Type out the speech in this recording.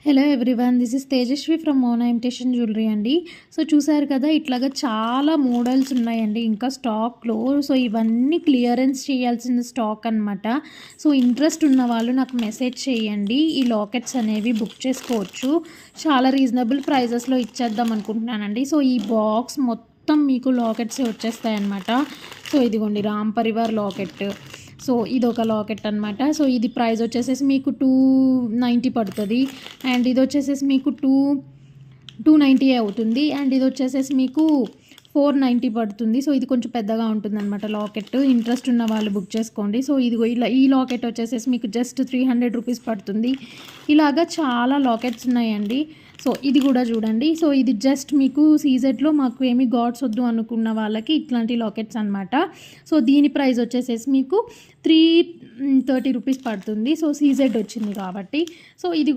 Hello everyone, this is Tejaswi from Mona imitation jewellery అండి. So చూసారు కదా, ఇట్లాగా చాలా మోడల్స్ ఉన్నాయండి ఇంకా స్టాక్లో. సో ఇవన్నీ క్లియరెన్స్ చేయాల్సిన స్టాక్ అనమాట. సో ఇంట్రెస్ట్ ఉన్న వాళ్ళు నాకు మెసేజ్ చేయండి. ఈ లాకెట్స్ అనేవి బుక్ చేసుకోవచ్చు. చాలా రీజనబుల్ ప్రైజెస్లో ఇచ్చేద్దాం అనుకుంటున్నానండి. సో ఈ బాక్స్ మొత్తం మీకు లాకెట్సే వచ్చేస్తాయి అనమాట. సో ఇదిగోండి రామ్ పరివార్ లాకెట్. సో ఇదొక లాకెట్ అనమాట. సో ఇది ప్రైస్ వచ్చేసేసి మీకు 290 పడుతుంది. అండ్ ఇది వచ్చేసేసి మీకు 290 అవుతుంది. అండ్ ఇది వచ్చేసేసి మీకు 490 పడుతుంది. సో ఇది కొంచెం పెద్దగా ఉంటుంది అనమాట లాకెట్. ఇంట్రెస్ట్ ఉన్న వాళ్ళు బుక్ చేసుకోండి. సో ఇదిగో ఇలా ఈ లాకెట్ వచ్చేసేసి మీకు జస్ట్ 300 రూపీస్ పడుతుంది. ఇలాగా చాలా లాకెట్స్ ఉన్నాయండి. సో ఇది కూడా చూడండి. సో ఇది జస్ట్ మీకు సీజెడ్లో మాకు ఏమి గాడ్స్ వద్దు అనుకున్న వాళ్ళకి ఇట్లాంటి లాకెట్స్ అనమాట. సో దీని ప్రైస్ వచ్చేసేసి మీకు 330 రూపీస్ పడుతుంది. సో సీజెడ్ వచ్చింది కాబట్టి. సో ఇది కూడా